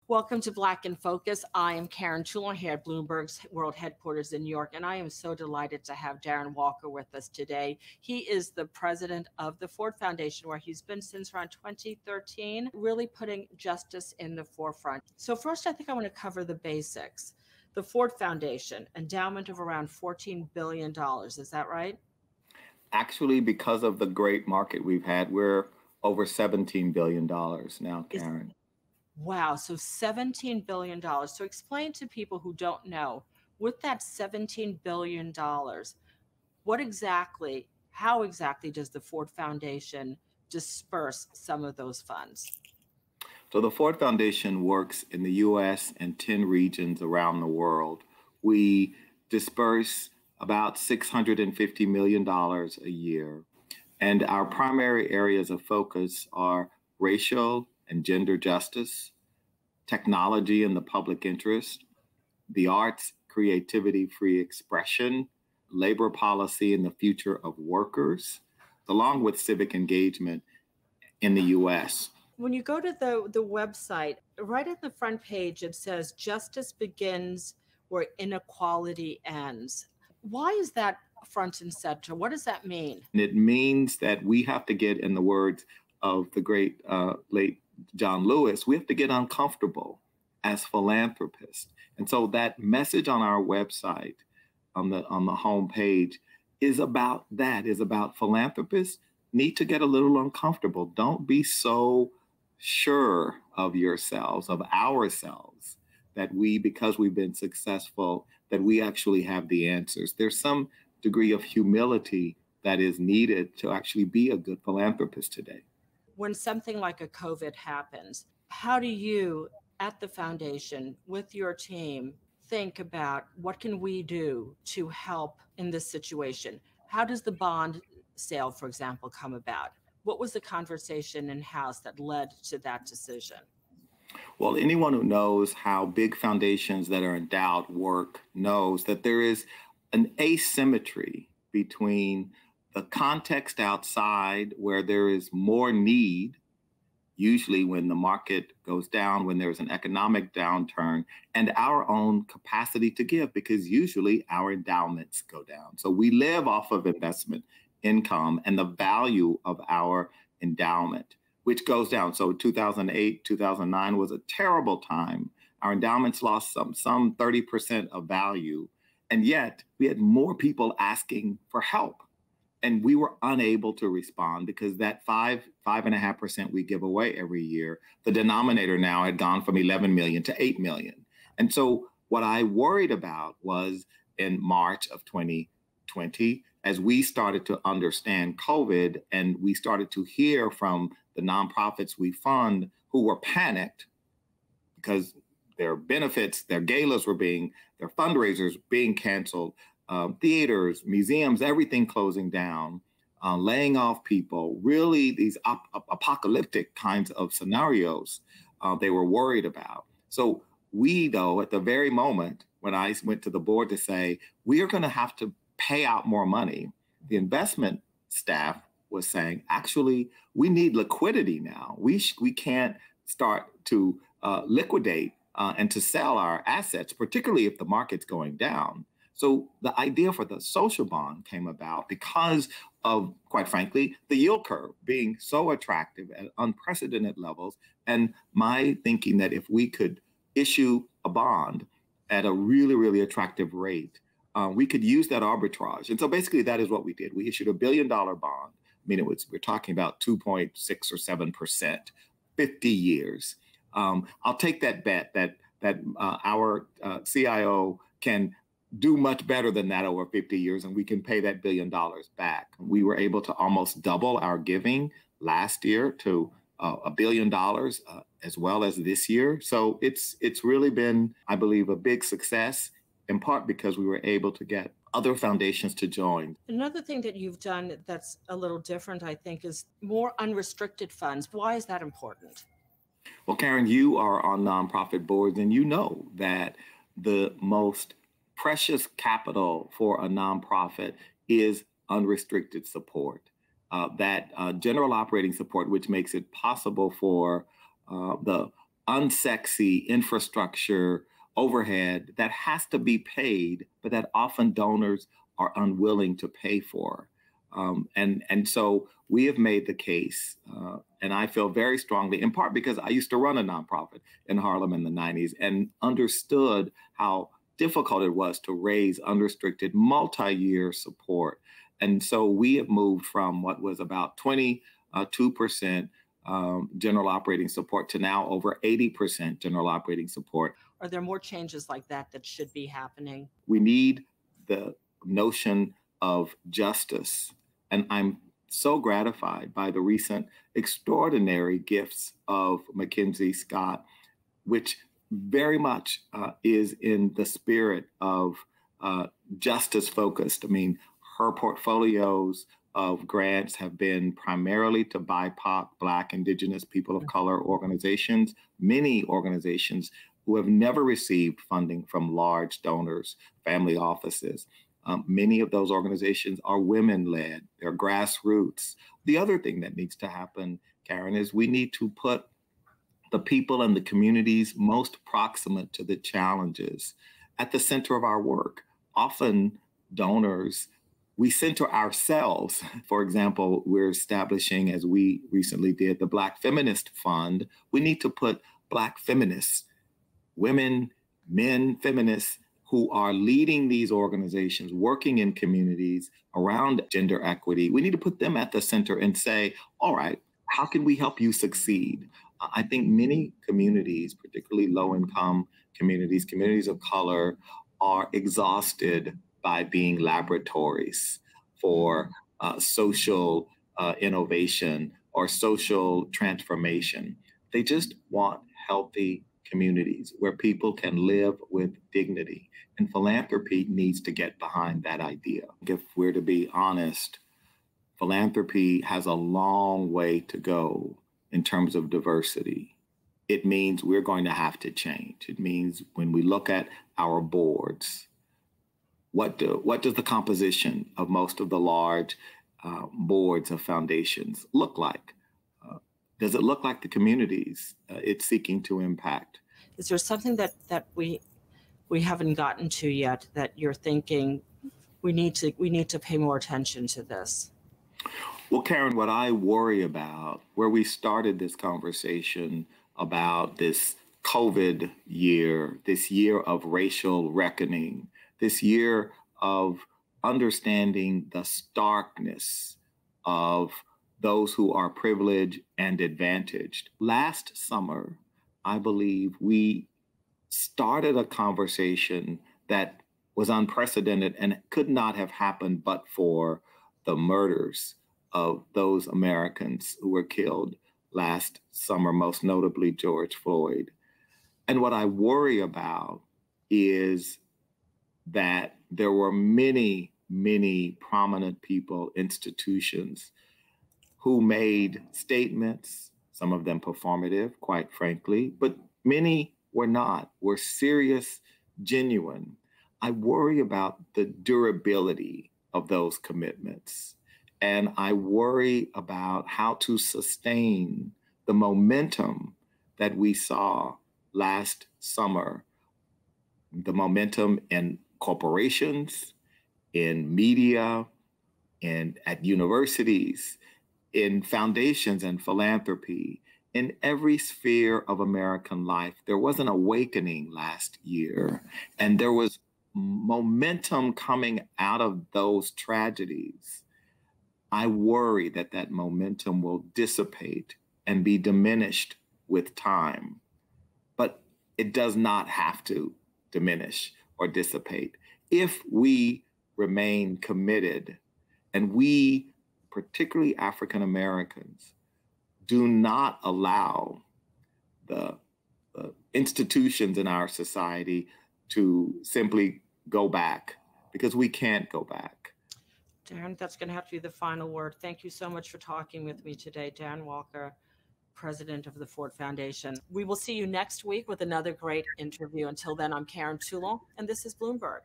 Welcome to Black in Focus. I am Karen Toulon here at Bloomberg's World Headquarters in New York, and I am so delighted to have Darren Walker with us today. He is the president of the Ford Foundation, where he's been since around 2013, really putting justice in the forefront. So first, I think I want to cover the basics. The Ford Foundation, endowment of around $14 billion. Is that right? Actually, because of the great market we've had, we're over $17 billion now, Karen. Wow, so $17 billion. So explain to people who don't know, with that $17 billion, how exactly does the Ford Foundation disperse some of those funds? So the Ford Foundation works in the U.S. and 10 regions around the world. We disperse about $650 million a year. And our primary areas of focus are racial and gender justice, technology and the public interest, the arts, creativity, free expression, labor policy and the future of workers, along with civic engagement in the U.S. When you go to the website, right at the front page, it says justice begins where inequality ends. Why is that front and center? What does that mean? It means that we have to get, in the words of the great late John Lewis, we have to get uncomfortable as philanthropists. And so that message on our website, on the home page, is about that, is about philanthropists need to get a little uncomfortable. Don't be so sure of yourselves, of ourselves, that because we've been successful, that we actually have the answers. There's some degree of humility that is needed to actually be a good philanthropist today. When something like a COVID happens, how do you at the foundation with your team think about what can we do to help in this situation? How does the bond sale, for example, come about? What was the conversation in-house that led to that decision? Well, anyone who knows how big foundations that are endowed work knows that there is an asymmetry between the context outside where there is more need, usually when the market goes down, when there's an economic downturn, and our own capacity to give, because usually our endowments go down. So we live off of investment income and the value of our endowment, which goes down. So 2008, 2009 was a terrible time. Our endowments lost some 30% of value. And yet we had more people asking for help. And we were unable to respond because that 5.5% we give away every year, the denominator now had gone from 11 million to 8 million. And so what I worried about was in March of 2020, as we started to understand COVID and we started to hear from the nonprofits we fund who were panicked because their benefits, their galas their fundraisers being canceled, theaters, museums, everything closing down, laying off people, really these apocalyptic kinds of scenarios they were worried about. So we, though, at the very moment when I went to the board to say, we are going to have to pay out more money, the investment staff was saying, actually, we need liquidity now. We can't start to liquidate and to sell our assets, particularly if the market's going down. So the idea for the social bond came about because of, quite frankly, the yield curve being so attractive at unprecedented levels. And my thinking that if we could issue a bond at a really, really attractive rate, we could use that arbitrage. And so basically that is what we did. We issued $1 billion bond. I mean, we're talking about 2.6 or 7%, 50 years. I'll take that bet that our CIO can do much better than that over 50 years, and we can pay that $1 billion back. We were able to almost double our giving last year to $1 billion as well as this year. So it's really been, I believe, a big success, in part because we were able to get other foundations to join. Another thing that you've done that's a little different, I think, is more unrestricted funds. Why is that important? Well, Karen, you are on nonprofit boards, and you know that the most precious capital for a nonprofit is unrestricted support. That general operating support, which makes it possible for the unsexy infrastructure overhead that has to be paid, but that often donors are unwilling to pay for. And so we have made the case, and I feel very strongly, in part because I used to run a nonprofit in Harlem in the 90s and understood how difficult it was to raise unrestricted multi-year support. And so we have moved from what was about 22% general operating support to now over 80% general operating support. Are there more changes like that that should be happening? We need the notion of justice. And I'm so gratified by the recent extraordinary gifts of Mackenzie Scott, which very much is in the spirit of justice focused. I mean, her portfolios of grants have been primarily to BIPOC, Black, Indigenous, people of color organizations, many organizations who have never received funding from large donors, family offices. Many of those organizations are women-led, they're grassroots. The other thing that needs to happen, Karen, is we need to put the people and the communities most proximate to the challenges at the center of our work. Often donors, we center ourselves. For example, we're establishing, as we recently did, the Black Feminist Fund. We need to put Black feminists, women, men, feminists, who are leading these organizations, working in communities around gender equity. We need to put them at the center and say, all right, how can we help you succeed? I think many communities, particularly low-income communities, communities of color, are exhausted by being laboratories for social innovation or social transformation. They just want healthy communities where people can live with dignity. And philanthropy needs to get behind that idea. If we're to be honest, philanthropy has a long way to go in terms of diversity. It means we're going to have to change. It means when we look at our boards, what does the composition of most of the large boards of foundations look like? Does it look like the communities it's seeking to impact? Is there something that we haven't gotten to yet that you're thinking we need to pay more attention to this? Well, Karen, what I worry about, where we started this conversation about this COVID year, this year of racial reckoning, this year of understanding the starkness of those who are privileged and advantaged. Last summer, I believe we started a conversation that was unprecedented and could not have happened but for the murders of those Americans who were killed last summer, most notably George Floyd. And what I worry about is that there were many, many prominent people, institutions, who made statements, some of them performative, quite frankly, but many were not, were serious, genuine. I worry about the durability of those commitments. And I worry about how to sustain the momentum that we saw last summer, the momentum in corporations, in media, and at universities, in foundations and philanthropy, in every sphere of American life. There was an awakening last year, and there was momentum coming out of those tragedies. I worry that that momentum will dissipate and be diminished with time, but it does not have to diminish or dissipate if we remain committed, and we, particularly African Americans, do not allow the institutions in our society to simply go back, because we can't go back. Darren, that's going to have to be the final word. Thank you so much for talking with me today, Darren Walker, president of the Ford Foundation. We will see you next week with another great interview. Until then, I'm Karen Toulon, and this is Bloomberg.